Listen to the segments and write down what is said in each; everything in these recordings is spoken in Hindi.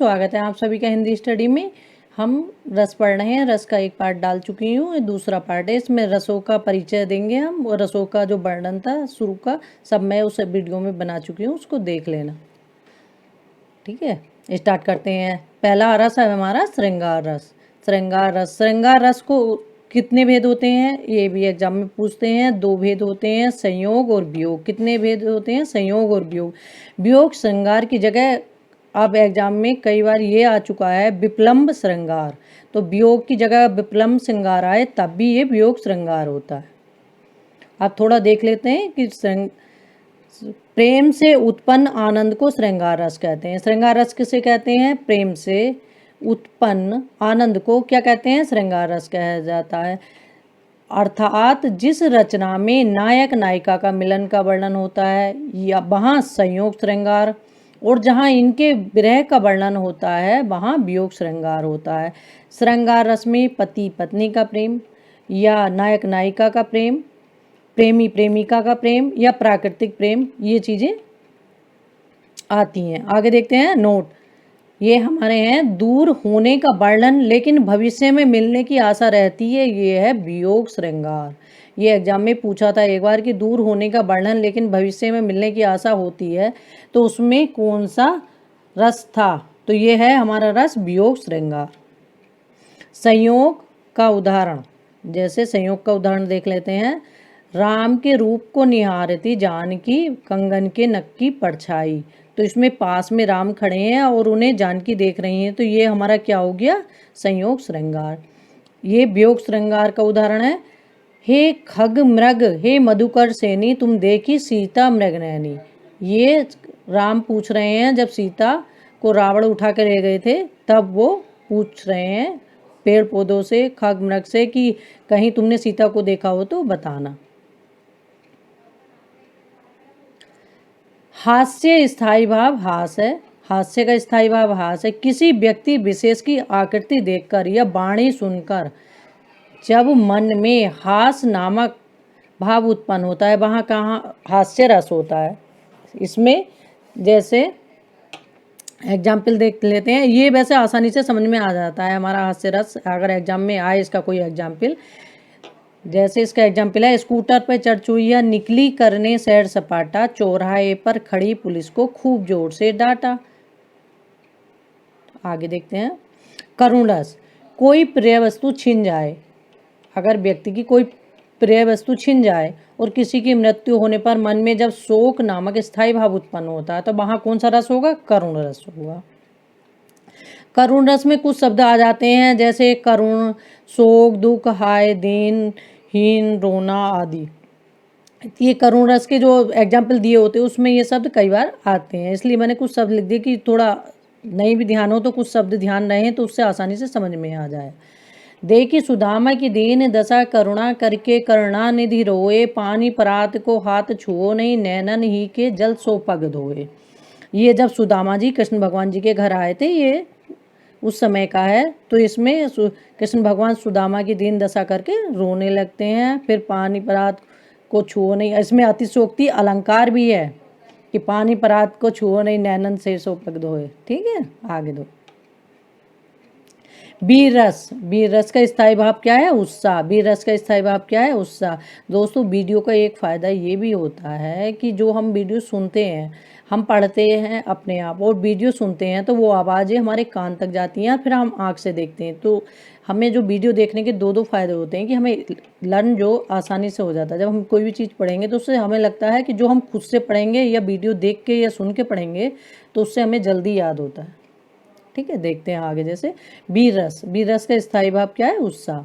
स्वागत है आप सभी का हिंदी स्टडी में। हम रस पढ़ रहे हैं। रस का एक पार्ट डाल चुकी हूँ, ये दूसरा पार्ट है। इसमें रसों का परिचय देंगे हम, और रसों का जो वर्णन था शुरू का सब मैं उस वीडियो में बना चुकी हूँ, उसको देख लेना। ठीक है, स्टार्ट करते हैं। पहला रस है हमारा श्रृंगार रस। श्रृंगार रस, श्रृंगार रस को कितने भेद होते हैं ये भी एग्जाम में पूछते हैं। 2 भेद होते हैं, संयोग और वियोग। कितने भेद होते हैं? संयोग और वियोग। वियोग श्रृंगार की जगह अब एग्जाम में कई बार ये आ चुका है विप्लम्ब श्रृंगार, तो वियोग की जगह विप्लम्ब श्रृंगार आए तब भी ये वियोग श्रृंगार होता है। अब थोड़ा देख लेते हैं कि प्रेम से उत्पन्न आनंद को श्रृंगार रस कहते हैं। श्रृंगार रस किसे कहते हैं? प्रेम से उत्पन्न आनंद को क्या कहते हैं? श्रृंगार रस कहा जाता है। अर्थात जिस रचना में नायक नायिका का मिलन का वर्णन होता है या वहाँ संयोग श्रृंगार, और जहाँ इनके विरह का वर्णन होता है वहाँ वियोग श्रृंगार होता है। श्रृंगार रस में पति पत्नी का प्रेम या नायक नायिका का प्रेम, प्रेमी प्रेमिका का प्रेम या प्राकृतिक प्रेम, ये चीज़ें आती हैं। आगे देखते हैं। नोट ये हमारे हैं दूर होने का वर्णन लेकिन भविष्य में मिलने की आशा रहती है, ये है वियोग श्रृंगार। ये एग्जाम में पूछा था एक बार कि दूर होने का वर्णन लेकिन भविष्य में मिलने की आशा होती है, तो उसमें कौन सा रस था? तो ये है हमारा रस वियोग श्रृंगार। संयोग का उदाहरण, जैसे संयोग का उदाहरण देख लेते हैं। राम के रूप को निहारती जानकी कंगन के नक की परछाई, तो इसमें पास में राम खड़े हैं और उन्हें जानकी देख रही हैं, तो ये हमारा क्या हो गया? संयोग श्रृंगार। ये वियोग श्रृंगार का उदाहरण है। हे खग मृग हे मधुकर सेनी तुम देखी सीता मृगनयनी, ये राम पूछ रहे हैं जब सीता को रावण उठा कर ले गए थे तब वो पूछ रहे हैं पेड़ पौधों से, खग मृग से कि कहीं तुमने सीता को देखा हो तो बताना। हास्य स्थायी भाव हास है। हास्य का स्थायी भाव हास है। किसी व्यक्ति विशेष की आकृति देखकर या वाणी सुनकर जब मन में हास नामक भाव उत्पन्न होता है वहाँ कहाँ हास्य रस होता है। इसमें जैसे एग्जाम्पल देख लेते हैं। ये वैसे आसानी से समझ में आ जाता है हमारा हास्य रस, अगर एग्जाम में आए इसका कोई एग्जाम्पल। जैसे इसका एग्जाम्पल है, स्कूटर पर चढ़चुइया निकली करने सैर सपाटा, चौराहे पर खड़ी पुलिस को खूब जोर से डांटा। आगे देखते हैं। करुण रस, कोई प्रिय वस्तु छिन जाए, अगर व्यक्ति की कोई प्रिय वस्तु छिन जाए और किसी की मृत्यु होने पर मन में जब शोक नामक स्थायी भाव उत्पन्न होता है तो वहाँ कौन सा रस होगा? करुण रस होगा। करुण रस में कुछ शब्द आ जाते हैं जैसे करुण, शोक, दुख, हाय, दीन, हीन, रोना आदि। ये करुण रस के जो एग्जाम्पल दिए होते हैं उसमें ये शब्द कई बार आते हैं, इसलिए मैंने कुछ शब्द लिख दिए कि थोड़ा नहीं भी ध्यान हो तो कुछ शब्द ध्यान रहे तो उससे आसानी से समझ में आ जाए। देखी सुदामा की दीन दशा करुणा करके करुणानिधि रोए, पानी परात को हाथ छुओ नहीं नैनन ही के जल सो पग धोए। ये जब सुदामा जी कृष्ण भगवान जी के घर आए थे, ये उस समय का है, तो इसमें कृष्ण भगवान सुदामा की दीन दशा करके रोने लगते हैं। फिर पानी परात को छुओ नहीं, इसमें अतिशोक्ति अलंकार भी है कि पानी परात को छुओ नहीं नैनन से सो पग धोए। ठीक है, आगे दो। वीर रस, वीर रस का स्थायी भाव क्या है? उत्साह। वीर रस का स्थायी भाव क्या है? उत्साह। दोस्तों वीडियो का एक फ़ायदा ये भी होता है कि जो हम वीडियो सुनते हैं, हम पढ़ते हैं अपने आप और वीडियो सुनते हैं तो वो आवाज़ें हमारे कान तक जाती हैं, फिर हम आँख से देखते हैं, तो हमें जो वीडियो देखने के दो फ़ायदे होते हैं कि हमें लर्न जो आसानी से हो जाता है। जब हम कोई भी चीज़ पढ़ेंगे तो उससे हमें लगता है कि जो हम खुद से पढ़ेंगे या वीडियो देख के या सुन के पढ़ेंगे तो उससे हमें जल्दी याद होता है। ठीक है, देखते हैं आगे। जैसे वीर रस, वीर रस का स्थायी भाव क्या है? उत्साह।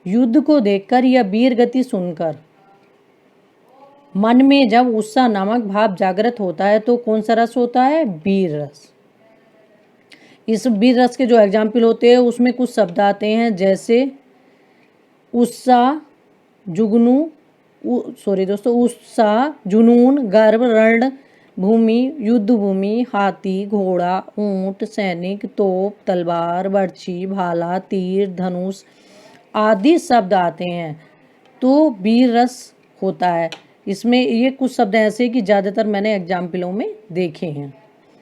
युद्ध को देखकर या वीर गति सुनकर मन में जब उत्साह नामक भाव जागृत होता है तो कौन सा रस होता है? वीर रस। इस वीर रस के जो एग्जाम्पल होते हैं उसमें कुछ शब्द आते हैं जैसे उत्साह, जुगनू, उत्साह, जुनून, गर्व, रण भूमि, युद्ध भूमि, हाथी, घोड़ा, ऊंट, सैनिक, तोप, तलवार, बर्छी, भाला, तीर, धनुष आदि शब्द आते हैं, तो वीर रस होता है। इसमें ये कुछ शब्द ऐसे कि ज़्यादातर मैंने एग्जाम्पलों में देखे हैं।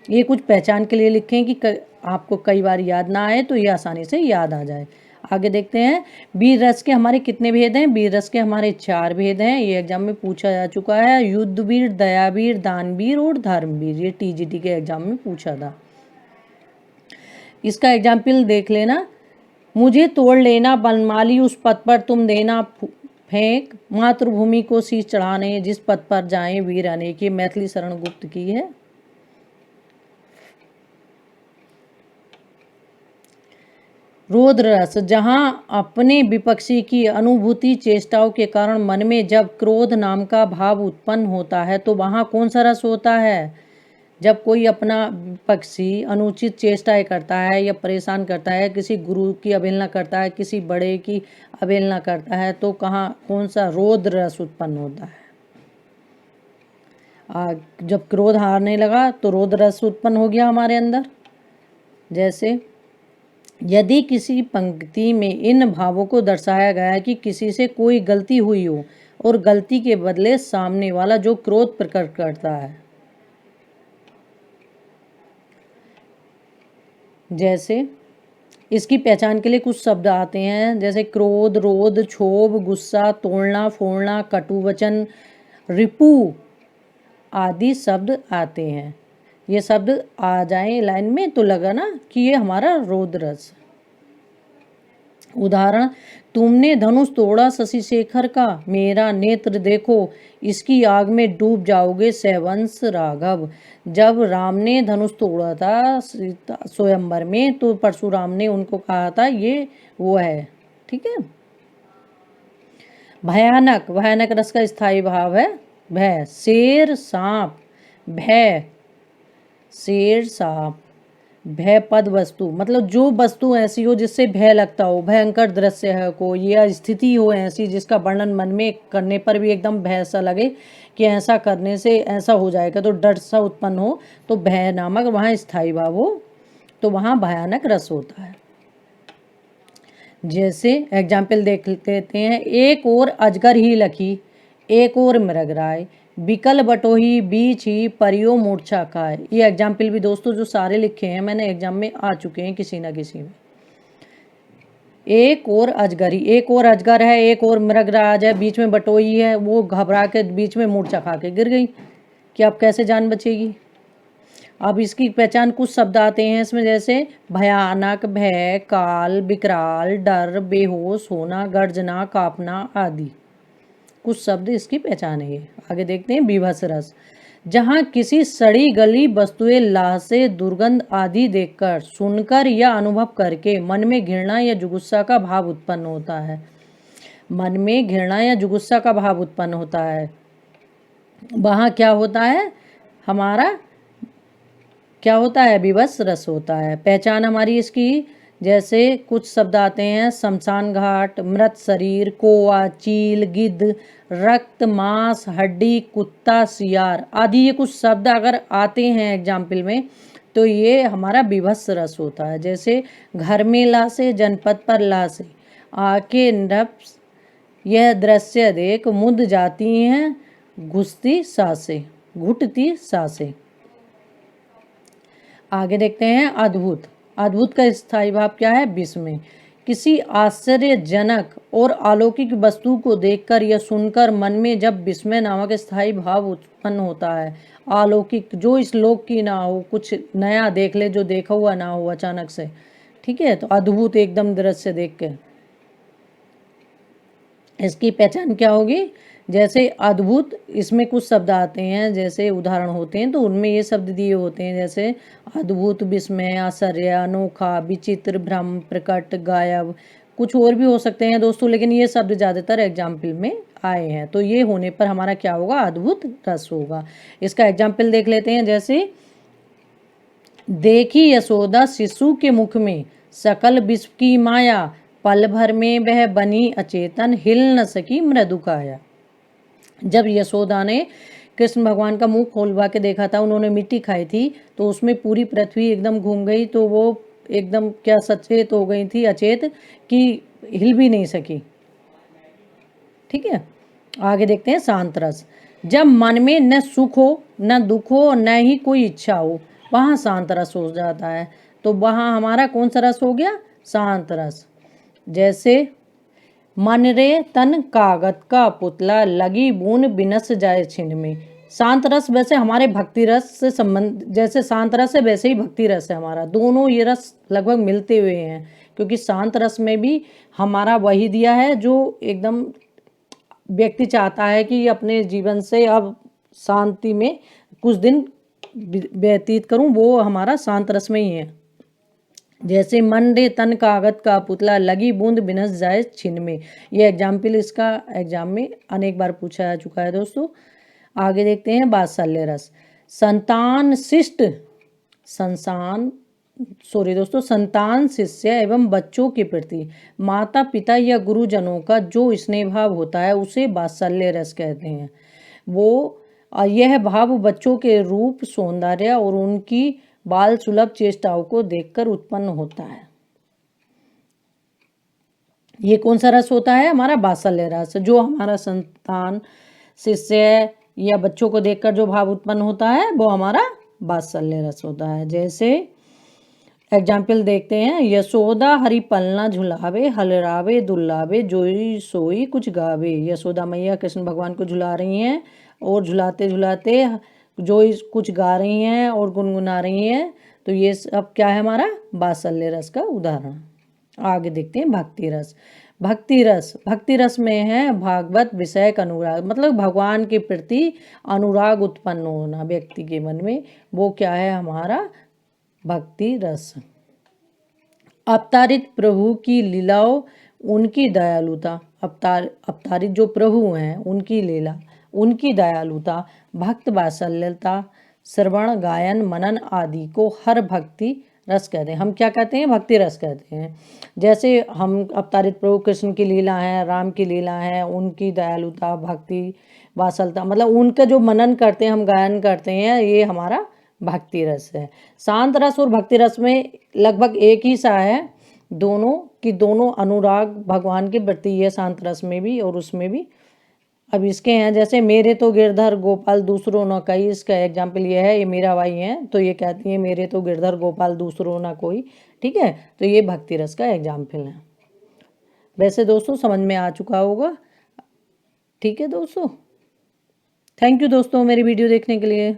ये कुछ पहचान के लिए लिखें कि आपको कई बार याद ना आए तो ये आसानी से याद आ जाए। आगे देखते हैं, वीर रस के हमारे कितने भेद हैं? वीर रस के हमारे 4 भेद हैं। ये एग्जाम में पूछा जा चुका है। युद्धवीर, दयावीर, दानवीर और धर्मवीर। ये टीजीटी के एग्जाम में पूछा था। इसका एग्जाम्पल देख लेना। मुझे तोड़ लेना बनमाली, उस पद पर तुम देना फेंक, मातृभूमि को शीश चढ़ाने, जिस पद पर जाएं वीर अनेक। ये मैथिली शरण गुप्त की है। रौद्र रस, जहाँ अपने विपक्षी की अनुभूति चेष्टाओं के कारण मन में जब क्रोध नाम का भाव उत्पन्न होता है तो वहाँ कौन सा रस होता है? जब कोई अपना विपक्षी अनुचित चेष्टाएं करता है या परेशान करता है, किसी गुरु की अवहेलना करता है, किसी बड़े की अवहेलना करता है, तो कौन सा रौद्र रस उत्पन्न होता है? जब क्रोध हारने लगा तो रौद्र रस उत्पन्न हो गया हमारे अंदर। जैसे यदि किसी पंक्ति में इन भावों को दर्शाया गया है कि किसी से कोई गलती हुई हो और गलती के बदले सामने वाला जो क्रोध प्रकट करता है, जैसे इसकी पहचान के लिए कुछ शब्द आते हैं, जैसे क्रोध, रोध, क्षोभ, गुस्सा, तोड़ना, फोड़ना, कटुवचन, रिपु आदि शब्द आते हैं। ये शब्द आ जाए लाइन में तो लगा ना कि ये हमारा रौद्र रस। उदाहरण, तुमने धनुष तोड़ा शशि शेखर का, मेरा नेत्र देखो, इसकी आग में डूब जाओगे सहवंश राघव। जब राम ने धनुष तोड़ा था स्वयंवर में तो परशुराम ने उनको कहा था ये वो है। ठीक है। भयानक, भयानक रस का स्थायी भाव है भय। शेर, सांप, भय, शेर, सांप, भय पद वस्तु, मतलब जो वस्तु ऐसी हो जिससे भय लगता हो, भयंकर दृश्य है कोई या स्थिति हो ऐसी जिसका वर्णन मन में करने पर भी एकदम भय सा लगे कि ऐसा करने से ऐसा हो जाएगा, तो डर सा उत्पन्न हो, तो भय नामक वहाँ स्थायी भाव हो, तो वहाँ भयानक रस होता है। जैसे एग्जाम्पल देख लेते हैं। एक और अजगर ही लखी, एक और मृगराय, बिकल बटोही, बीच ही परियो मूर्छा खाए। ये एग्जाम्पल भी दोस्तों जो सारे लिखे हैं मैंने एग्जाम में आ चुके हैं किसी ना किसी में। एक और अजगरी, एक और अजगर है, एक और मृगराज है, बीच में बटोही है, वो घबरा के बीच में मूर्छा खा के गिर गई, कि अब कैसे जान बचेगी? अब इसकी पहचान कुछ शब्द आते हैं इसमें, जैसे भयानक, भय, काल, विकराल, डर, बेहोश होना, गर्जना, कांपना आदि कुछ शब्द इसकी पहचान है। आगे देखते हैं बीभत्स रस, जहाँ किसी सड़ी गली वस्तुएं, लाशें, दुर्गंध आदि देखकर, सुनकर या अनुभव करके मन में घृणा या जुगुस्सा का भाव उत्पन्न होता है। मन में घृणा या जुगुस्सा का भाव उत्पन्न होता है, वहाँ क्या होता है? हमारा क्या होता है? बीभत्स रस होता है। पहचान हमारी इसकी, जैसे कुछ शब्द आते हैं, शमशान घाट, मृत शरीर, कोआ, चील, गिद्ध, रक्त, मांस, हड्डी, कुत्ता, सियार आदि। ये कुछ शब्द अगर आते हैं एग्जाम्पल में तो ये हमारा बीभत्स रस होता है। जैसे घर में लाशें, जनपद पर लाशें, आके नफ्स, यह दृश्य देख मुद जाती हैं घुटती सांसें। आगे देखते हैं अद्भुत। अद्भुत का स्थायी भाव क्या है? विस्मय, किसी आश्चर्यजनक और अलौकिक वस्तु को देखकर या सुनकर मन में जब विस्मय नामक स्थायी भाव उत्पन्न होता है, अलौकिक जो इस लोक की ना हो, कुछ नया देख ले जो देखा हुआ ना हो अचानक से, ठीक है, तो अद्भुत एकदम दृश्य देख के। इसकी पहचान क्या होगी? जैसे अद्भुत, इसमें कुछ शब्द आते हैं, जैसे उदाहरण होते हैं तो उनमें ये शब्द दिए होते हैं, जैसे अद्भुत, विस्मय, आश्चर्य, अनोखा, विचित्र, भ्रम, प्रकट, गायब, कुछ और भी हो सकते हैं दोस्तों, लेकिन ये शब्द ज़्यादातर एग्जाम्पल में आए हैं। तो ये होने पर हमारा क्या होगा? अद्भुत रस होगा। इसका एग्जाम्पल देख लेते हैं। जैसे देखी यशोदा शिशु के मुख में सकल विश्व की माया, पल भर में वह बनी अचेतन, हिल न सकी मृदु काया। जब यशोदा ने कृष्ण भगवान का मुंह खोलवा के देखा था, उन्होंने मिट्टी खाई थी, तो उसमें पूरी पृथ्वी एकदम घूम गई, तो वो एकदम क्या सचेत हो गई थी, अचेत, कि हिल भी नहीं सकी। ठीक है। आगे देखते हैं शांत रस, जब मन में न सुख हो न दुख हो न ही कोई इच्छा हो, वहाँ शांत रस हो जाता है। तो वहाँ हमारा कौन सा रस हो गया? शांत रस। जैसे मन रे तन कागत का पुतला, लगी बूंद बिनस जाए छिन में। शांत रस वैसे हमारे भक्ति रस से संबंध, जैसे शांत रस है वैसे ही भक्ति रस है हमारा, दोनों ये रस लगभग मिलते हुए हैं, क्योंकि शांत रस में भी हमारा वही दिया है जो एकदम व्यक्ति चाहता है कि अपने जीवन से अब शांति में कुछ दिन व्यतीत करूं, वो हमारा शांत रस में ही है। जैसे मन रे तन कागत का पुतला, लगी बूंद बिनस जाए छिन में। ये एग्जाम्पल इसका एग्जाम में अनेक बार पूछा जा चुका है दोस्तों। आगे देखते हैं वात्सल्य रस। संतान शिष्ट संतान शिष्य एवं बच्चों के प्रति माता पिता या गुरुजनों का जो स्नेह भाव होता है उसे वात्सल्य रस कहते हैं। यह भाव बच्चों के रूप, सौंदर्य और उनकी बाल सुलभ चेष्टाओं को देखकर उत्पन्न होता है। ये कौन सा रस होता है? हमारा वात्सल्य रस। जो हमारा संतान शिष्य या बच्चों को देखकर जो भाव उत्पन्न होता है वो हमारा वात्सल्य रस होता है। जैसे एग्जाम्पल देखते हैं। यशोदा हरि पलना झुलावे, हलरावे दुल्लावे, जोई सोई कुछ गावे। यशोदा मैया कृष्ण भगवान को झुला रही हैं और झुलाते झुलाते जो कुछ गा रही हैं और गुनगुना रही हैं, तो ये सब क्या है? हमारा वात्सल्य रस का उदाहरण। आगे देखते हैं भक्ति रस। भक्ति रस में है भागवत विषय का अनुराग, मतलब भगवान के प्रति अनुराग उत्पन्न होना व्यक्ति के मन में, वो क्या है? हमारा भक्ति रस। अवतारित प्रभु की लीलाओं, उनकी दयालुता, अवतारित जो प्रभु हैं उनकी लीला, उनकी दयालुता, भक्त वात्सल्यता, श्रवण गायन मनन आदि को हर भक्ति रस कहते हैं। हम क्या कहते हैं? भक्ति रस कहते हैं। जैसे हम अवतारित प्रभु कृष्ण की लीला है, राम की लीला है, उनकी दयालुता, भक्ति वात्सल्यता, मतलब उनका जो मनन करते हैं, हम गायन करते हैं, ये हमारा भक्ति रस है। शांत रस और भक्ति रस में लगभग एक ही सा है, दोनों अनुराग भगवान के प्रति है, शांत रस में भी और उसमें भी। अब इसके हैं जैसे मेरे तो गिरधर गोपाल दूसरों न कई, इसका एग्जाम्पल ये है, ये मीरा बाई हैं तो ये कहती हैं मेरे तो गिरधर गोपाल दूसरों न कोई, ठीक है, तो ये भक्ति रस का एग्जाम्पल है। वैसे दोस्तों समझ में आ चुका होगा, ठीक है दोस्तों। थैंक यू दोस्तों मेरी वीडियो देखने के लिए।